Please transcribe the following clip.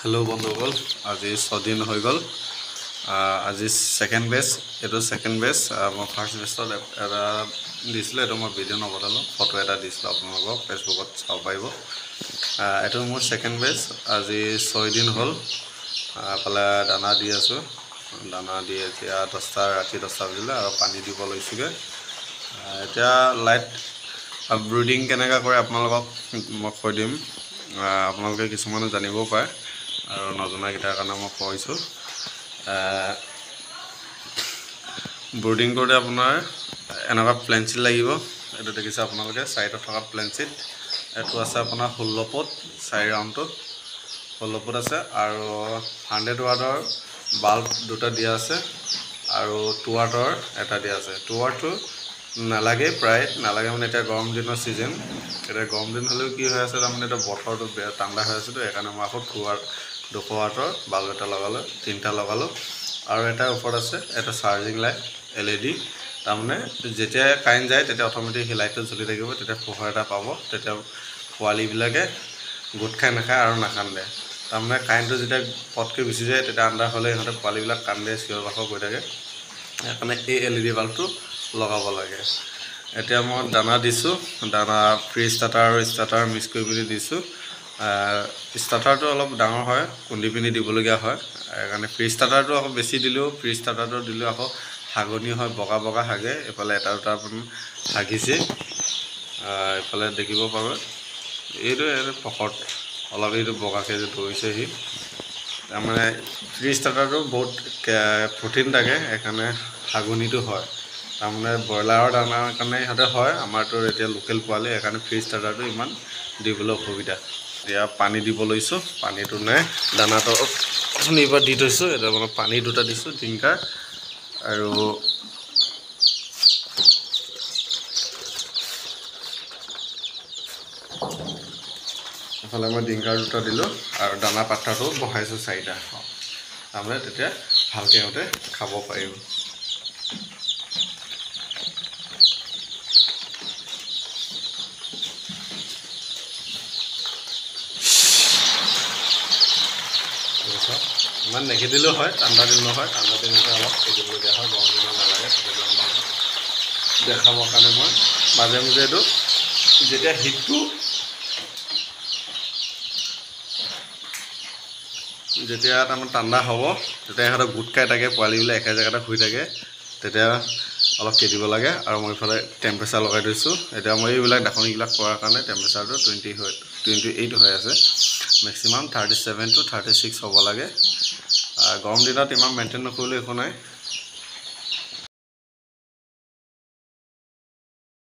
hello बंधुসকল আজি 6 দিন হৈ গল আজি সেকেন্ড বেচ এটো সেকেন্ড বেচ মই ফার্স্ট বেচত এটা দিছিল এটো মই ভিডিও নবনালো ফটো এটা দিছিল আপোনালোকক ফেসবুকত চাব পাৰিব এটো মোৰ সেকেন্ড বেচ আজি 6 দিন হল পালা দানা দি আছো দানা দি এতিয়া 10টা ৰাতি 10টা বজিলে আৰু পানী দিব লৈছিগে এতিয়া লাইট ব্ৰিডিং কেনেকা কৰে আপোনালোকক মই কৈ দিম আপোনালোকে কিছুমানে জানিব পাৰে আৰু নজনা কিটাৰ কাৰণে মই কৈছো ব্ৰিডিং কৰোতে আপোনাৰ এনেকা প্লেনচিট লাগিব এটো দেখিছে আপোনালোকে সাইডত থকা প্লেনচিট এটো আছে আপোনাৰ 16 ফুট 4 ৰাউণ্ডটো 16 ফুট আছে আৰু 100 ওয়াটৰ বাল্ব দুটা দিয়া আছে আৰু 2 ওয়াটৰ এটা দিয়া আছে 2 ওয়াটটো নালাগে প্ৰায় নালাগে মানে এটা গৰম দিনৰ সিজন এটা গৰম দিন হলেও কি হৈ আছে তাৰমানে এটা বতৰটো বেয়া ঠাণ্ডা হৈ আছে তো একাৰণে মই আকৌ 2 ওয়াটৰ বাল্ব এটা লগালো তিনটা লগালো আৰু এটা ওপৰত আছে এটা চাৰ্জিং লাইট এলইডি তাৰমানে যেতিয়া কাৰেন্ট যায় তেতিয়া অটোমেটিক হি লাইটটো জ্বলি থাকিব তেতিয়া পোহৰ এটা পাব তেতিয়া পোৱালি বিলাকে গুট খাই নাখায় আৰু নাকান্দে তাৰমানে কাৰেন্টটো যেতিয়া পটকে গুচি যায় তেতিয়া আন্ধাৰ হলে ইহঁতে পোৱালি বিলাক কান্দে চিঞৰ বাখৰ কৰি থাকে একাৰণে এই এলইডি বাল্বটো লগাব লাগে এতিয়া মই দানা দিছো দানা ফ্ৰী স্টাৰ্টাৰ আৰু স্টাৰ্টাৰ মিক্স কৰি বুলি দিছো স্টাৰ্টাৰটো অলপ ডাঙৰ হয় কুন্দি পিনি দিবলগীয়া হয় একাৰণে ফ্ৰী স্টাৰ্টাৰটো আকৌ বেছি দিলেও ফ্ৰী স্টাৰ্টাৰটো দিলেও আকৌ হাগনি হয় বগা বগা হাগে এফালে এটা দুটা হাগিছে এফালে দেখিব পাৰো এইটো পকট অলপ এইটো বগাকে যে ধৰিছে হি তাৰমানে ফ্ৰী স্টাৰ্টাৰটো বহুত প্ৰটিন থাকে একাৰণে হাগনিটো হয় তাৰমানে ব্ৰইলাৰৰ দানাৰ কাৰণে হতে হয় আমাৰটো এতিয়া লোকেল পোৱালি একাৰণে ফ্ৰী স্টাৰ্টাৰটো ইমান দিবলৈ অসুবিধা এতিয়া পানী দিব লৈছো পানীটো নাই দানাটো নিবা দি থৈছো এটা মানে পানী দুটা দিছো ডিংকাৰ আৰু এফালে মই ডিংকাৰ দুটা দিলো আৰু দানা পাত্ৰটো বহাইছো 4টা তাৰমানে তেতিয়া ভালকে হতে খাব পাৰিব মান নেকি দিলেও হয় ঠাণ্ডা দিন নহয় ঠাণ্ডা দিনতে অলপ খেদিবলগীয়া হয় গৰম দিনত নালাগে দেখাবৰ কাৰণে মই মাজে মাজে এইটো যেতিয়া হিটটো যেতিয়া তাৰমানে ঠাণ্ডা হ'ব তেতিয়া ইহঁতে গুট খাই থাকে পোৱালিবিলাক একে জেগাতে শুই থাকে তেতিয়া অলপ খেদিব লাগে আৰু মই ইফালে টেম্পাৰেচাৰ লগাই দিছো এতিয়া মই এইবিলাক দাখনিবিলাক কৰাৰ কাৰণে টেম্পাৰেচাৰটো 28 হৈ আছে ম্যাক্সিমাম 37 to 36 হ'ব লাগে গৰম দিনত ইমান মেইনটেইন নকৰিলে একো নাই